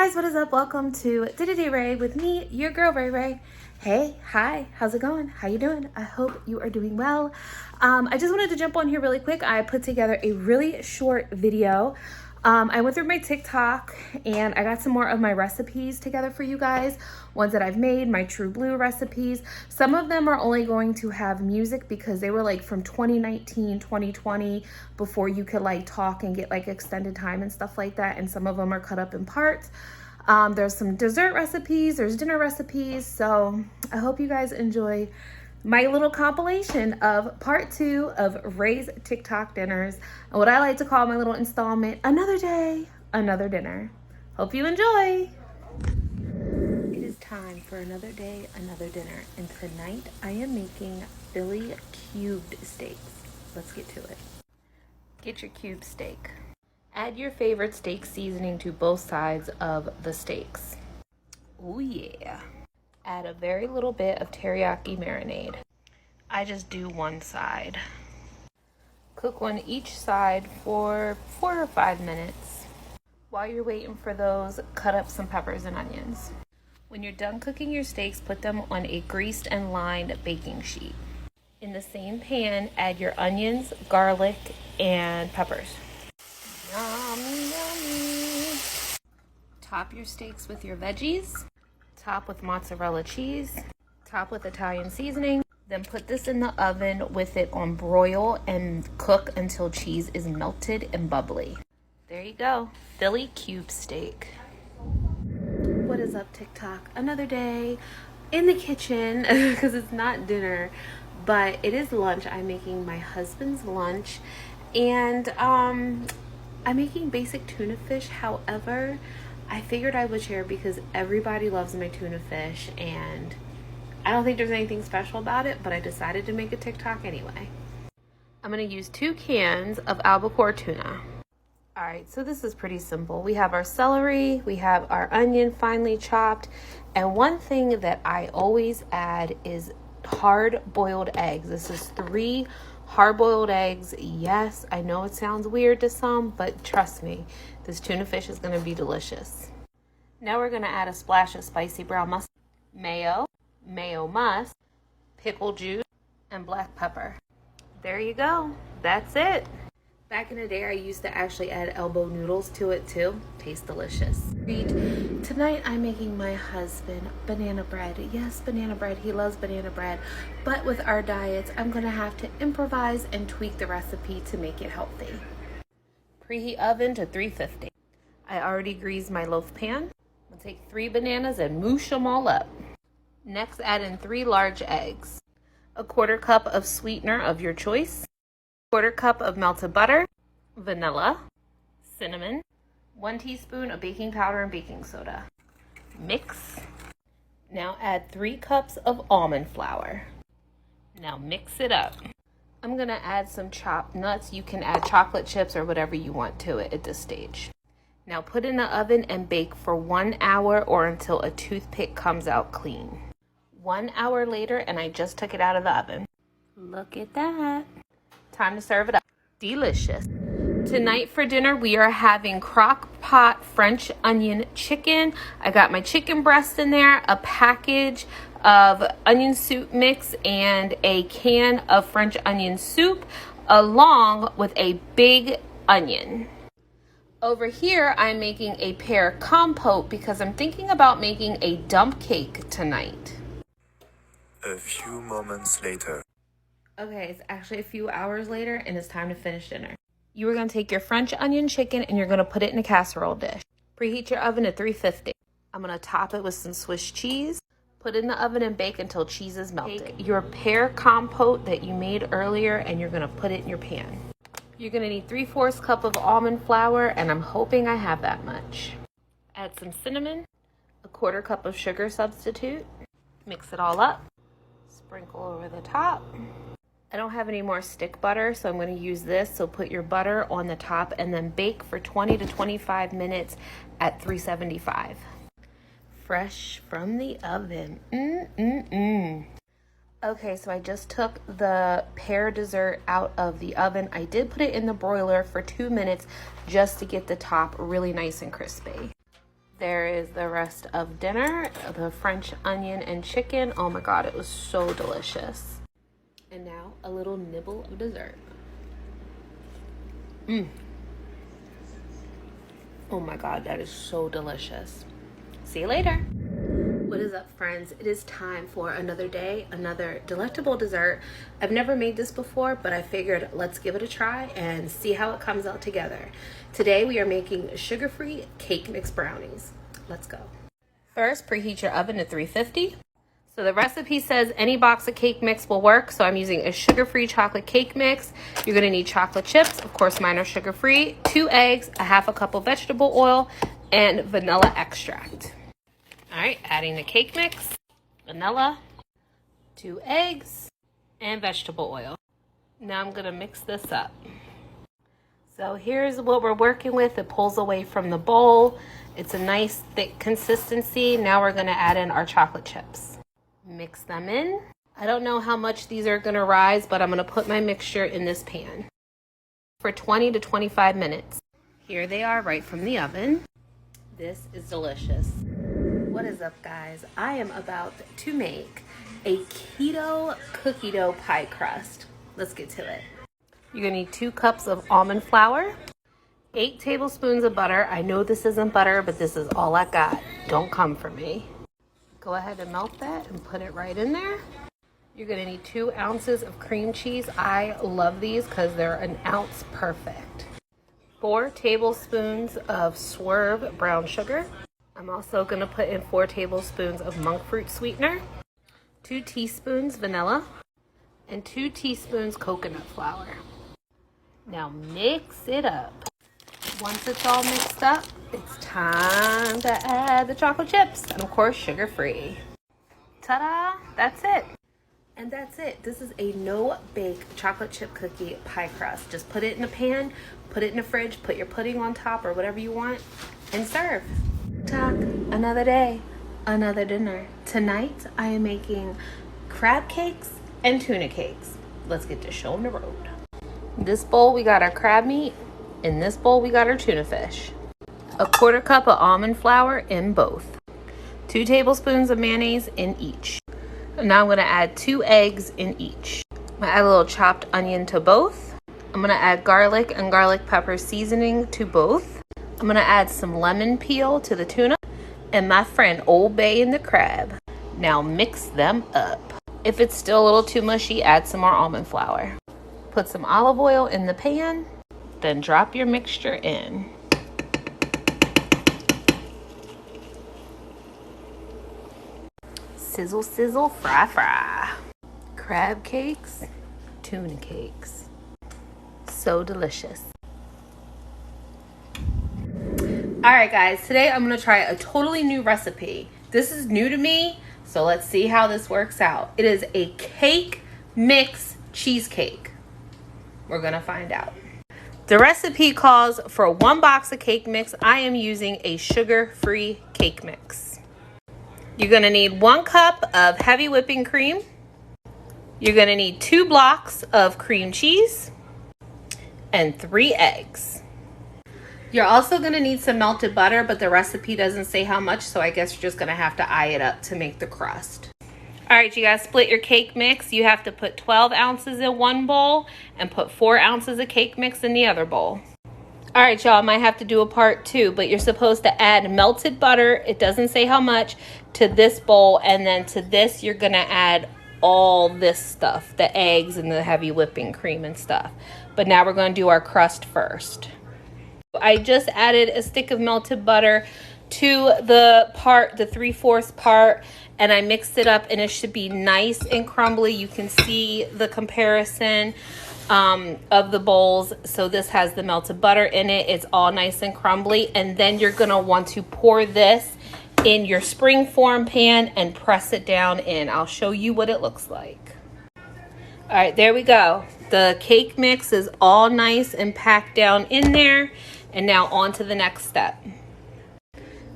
guys, what is up? Welcome to Day Ray with me, your girl Ray Ray. Hey, hi, how's it going? How you doing? I hope you are doing well. I just wanted to jump on here really quick. I put together a really short video. I went through my TikTok and I got some more of my recipes together for you guys. Ones that I've made, my True Blue recipes. Some of them are only going to have music because they were like from 2019, 2020, before you could like talk and get like extended time and stuff like that. And some of them are cut up in parts. There's some dessert recipes, there's dinner recipes. So I hope you guys enjoy my little compilation of part 2 of Ray's TikTok dinners, and what I like to call my little installment, another day, another dinner. Hope you enjoy. It is time for another day, another dinner, and tonight I am making Philly cubed steaks. Let's get to it. Get your cube steak. Add your favorite steak seasoning to both sides of the steaks. Oh yeah. Add a very little bit of teriyaki marinade. I just do one side. Cook on each side for 4 or 5 minutes. While you're waiting for those, cut up some peppers and onions. When you're done cooking your steaks, put them on a greased and lined baking sheet. In the same pan, add your onions, garlic, and peppers. Yummy, yummy. Top your steaks with your veggies. Top with mozzarella cheese, top with Italian seasoning, then put this in the oven with it on broil and cook until cheese is melted and bubbly. There you go, Philly cube steak. What is up, TikTok? Another day in the kitchen because it's not dinner, but it is lunch. I'm making my husband's lunch, and I'm making basic tuna fish. However, I figured I would share because everybody loves my tuna fish and I don't think there's anything special about it, but I decided to make a TikTok anyway. I'm going to use 2 cans of albacore tuna. Alright, so this is pretty simple. We have our celery, we have our onion finely chopped, and one thing that I always add is hard-boiled eggs. This is 3 hard-boiled eggs. Yes, I know it sounds weird to some, but trust me, this tuna fish is going to be delicious. Now we're going to add a splash of spicy brown mustard, mayo must, pickle juice, and black pepper. There you go. That's it. Back in the day, I used to actually add elbow noodles to it too. Tastes delicious. Tonight, I'm making my husband banana bread. Yes, banana bread. He loves banana bread. But with our diets, I'm going to have to improvise and tweak the recipe to make it healthy. Preheat oven to 350. I already greased my loaf pan. I'm going to take 3 bananas and moosh them all up. Next, add in 3 large eggs. A 1/4 cup of sweetener of your choice. 1/4 cup of melted butter, vanilla, cinnamon, 1 teaspoon of baking powder and baking soda. Mix. Now add 3 cups of almond flour. Now mix it up. I'm going to add some chopped nuts. You can add chocolate chips or whatever you want to it at this stage. Now put in the oven and bake for 1 hour or until a toothpick comes out clean. 1 hour later, and I just took it out of the oven. Look at that. Time to serve it up. Delicious. Tonight for dinner, we are having crock pot French onion chicken. I got my chicken breast in there, a package of onion soup mix, and a can of French onion soup, along with a big onion. Over here, I'm making a pear compote because I'm thinking about making a dump cake tonight. A few moments later. Okay, it's actually a few hours later and it's time to finish dinner. You are going to take your French onion chicken and you're going to put it in a casserole dish. Preheat your oven to 350. I'm going to top it with some Swiss cheese. Put it in the oven and bake until cheese is melted. Take your pear compote that you made earlier and you're going to put it in your pan. You're going to need 3/4 cup of almond flour, and I'm hoping I have that much. Add some cinnamon, a 1/4 cup of sugar substitute. Mix it all up. Sprinkle over the top. I don't have any more stick butter, so I'm going to use this. So put your butter on the top and then bake for 20 to 25 minutes at 375. Fresh from the oven. Okay, so I just took the pear dessert out of the oven. I did put it in the broiler for 2 minutes just to get the top really nice and crispy. There is the rest of dinner, the French onion and chicken. Oh my God, it was so delicious. And now a little nibble of dessert. Oh my God, that is so delicious. See you later. What is up, friends? It is time for another day, another delectable dessert. I've never made this before, but I figured let's give it a try and see how it comes out together. Today we are making sugar-free cake mix brownies. Let's go. First, preheat your oven to 350. So the recipe says any box of cake mix will work, so I'm using a sugar-free chocolate cake mix. You're gonna need chocolate chips. Of course, mine are sugar-free, 2 eggs, a half a cup of vegetable oil, and vanilla extract. All right, adding the cake mix, vanilla, 2 eggs, and vegetable oil. Now I'm gonna mix this up. So here's what we're working with. It pulls away from the bowl. It's a nice thick consistency. Now we're gonna add in our chocolate chips. Mix them in. I don't know how much these are gonna rise, but I'm gonna put my mixture in this pan for 20 to 25 minutes. Here they are right from the oven. This is delicious. What is up, guys? I am about to make a keto cookie dough pie crust. Let's get to it. You're gonna need 2 cups of almond flour, 8 tablespoons of butter. I know this isn't butter, but this is all I got. Don't come for me. Go ahead and melt that and put it right in there. You're gonna need 2 ounces of cream cheese. I love these because they're an ounce perfect. 4 tablespoons of Swerve brown sugar. I'm also gonna put in 4 tablespoons of monk fruit sweetener, 2 teaspoons vanilla, and 2 teaspoons coconut flour. Now mix it up. Once it's all mixed up, it's time to add the chocolate chips, and of course sugar-free. Ta-da! That's it. And that's it. This is a no-bake chocolate chip cookie pie crust. Just put it in a pan, put it in the fridge, put your pudding on top or whatever you want, and serve. Talk, another day, another dinner. Tonight I am making crab cakes and tuna cakes. Let's get this show on the road. In this bowl we got our crab meat. In this bowl we got our tuna fish. A 1/4 cup of almond flour in both. 2 tablespoons of mayonnaise in each. And now I'm gonna add 2 eggs in each. I'm gonna add a little chopped onion to both. I'm gonna add garlic and garlic pepper seasoning to both. I'm gonna add some lemon peel to the tuna and my friend Old Bay in the crab. Now mix them up. If it's still a little too mushy, add some more almond flour. Put some olive oil in the pan, then drop your mixture in. Sizzle, sizzle, fry, fry. Crab cakes, tuna cakes. So delicious. All right, guys, today I'm gonna try a totally new recipe. This is new to me, so let's see how this works out. It is a cake mix cheesecake. We're gonna find out. The recipe calls for 1 box of cake mix. I am using a sugar-free cake mix. You're gonna need 1 cup of heavy whipping cream. You're gonna need 2 blocks of cream cheese and 3 eggs. You're also gonna need some melted butter, but the recipe doesn't say how much, so I guess you're just gonna have to eye it up to make the crust. All right, you guys split your cake mix. You have to put 12 ounces in one bowl and put 4 ounces of cake mix in the other bowl. All right, y'all, might have to do a part 2, but you're supposed to add melted butter, it doesn't say how much, to this bowl, and then to this you're gonna add all this stuff, the eggs and the heavy whipping cream and stuff. But now we're gonna do our crust first. I just added a stick of melted butter to the 3/4 part, and I mixed it up, and it should be nice and crumbly. You can see the comparison of the bowls. So this has the melted butter in it. It's all nice and crumbly, and then you're gonna want to pour this in your spring form pan and press it down in. I'll show you what it looks like. All right, there we go. The cake mix is all nice and packed down in there. And now on to the next step.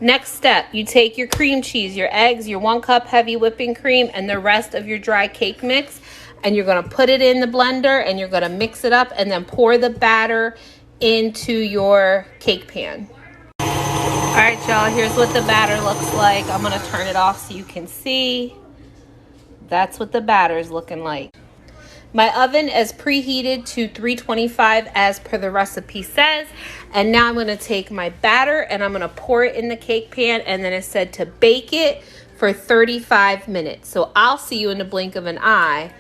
Next step, you take your cream cheese, your eggs, your 1 cup heavy whipping cream, and the rest of your dry cake mix, and you're gonna put it in the blender and you're gonna mix it up and then pour the batter into your cake pan. All right, y'all, here's what the batter looks like. I'm gonna turn it off so you can see. That's what the batter is looking like. My oven is preheated to 325 as per the recipe says. And now I'm gonna take my batter and I'm gonna pour it in the cake pan, and then it said to bake it for 35 minutes. So I'll see you in the blink of an eye,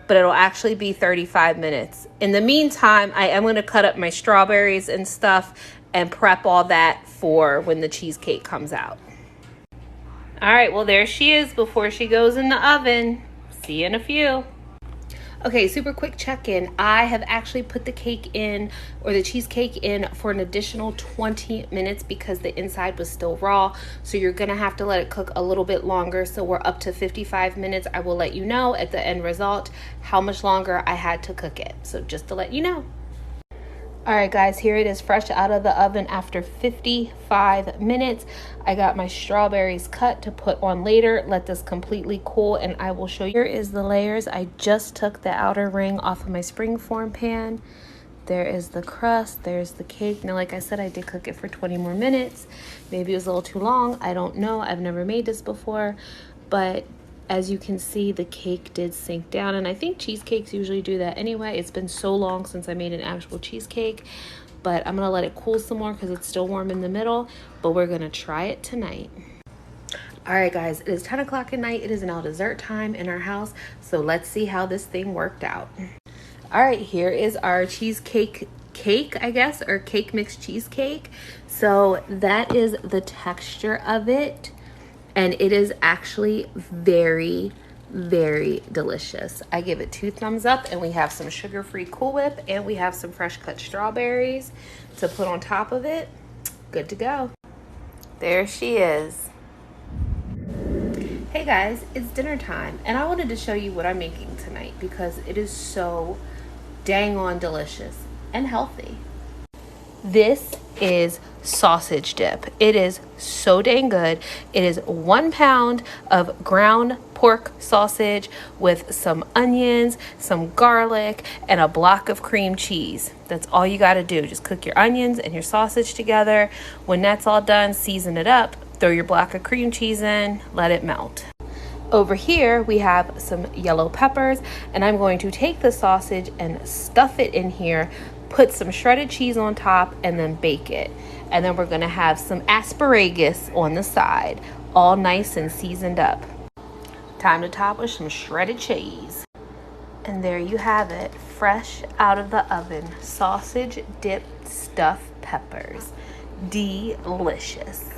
but it'll actually be 35 minutes. In the meantime, I am gonna cut up my strawberries and stuff and prep all that for when the cheesecake comes out. All right, well, there she is before she goes in the oven. See you in a few. Okay, super quick check-in. I have actually put the cake in, or the cheesecake in, for an additional 20 minutes because the inside was still raw. So you're gonna have to let it cook a little bit longer. So we're up to 55 minutes. I will let you know at the end result how much longer I had to cook it. So just to let you know. All right, guys, here it is fresh out of the oven after 55 minutes. I got my strawberries cut to put on later. Let this completely cool and I will show you. Here is the layers. I just took the outer ring off of my springform pan. There is the crust, there's the cake. Now, like I said, I did cook it for 20 more minutes. Maybe it was a little too long, I don't know. I've never made this before, but as you can see, the cake did sink down, and I think cheesecakes usually do that anyway. It's been so long since I made an actual cheesecake, but I'm gonna let it cool some more because it's still warm in the middle, but we're gonna try it tonight. All right, guys, it is 10 o'clock at night. It is now dessert time in our house, so let's see how this thing worked out. All right, here is our cheesecake cake, I guess, or cake mix cheesecake. So that is the texture of it. And it is actually very, very delicious. I give it 2 thumbs up, and we have some sugar-free Cool Whip, and we have some fresh cut strawberries to put on top of it. Good to go. There she is. Hey guys, it's dinner time, and I wanted to show you what I'm making tonight because it is so dang on delicious and healthy. This is sausage dip. It is so dang good. It is 1 pound of ground pork sausage with some onions, some garlic, and a block of cream cheese. That's all you got to do. Just cook your onions and your sausage together. When that's all done, season it up, throw your block of cream cheese in, let it melt. Over here, we have some yellow peppers, and I'm going to take the sausage and stuff it in here, put some shredded cheese on top, and then bake it. And then we're gonna have some asparagus on the side, all nice and seasoned up. Time to top with some shredded cheese. And there you have it, fresh out of the oven, sausage dipped stuffed peppers. Delicious.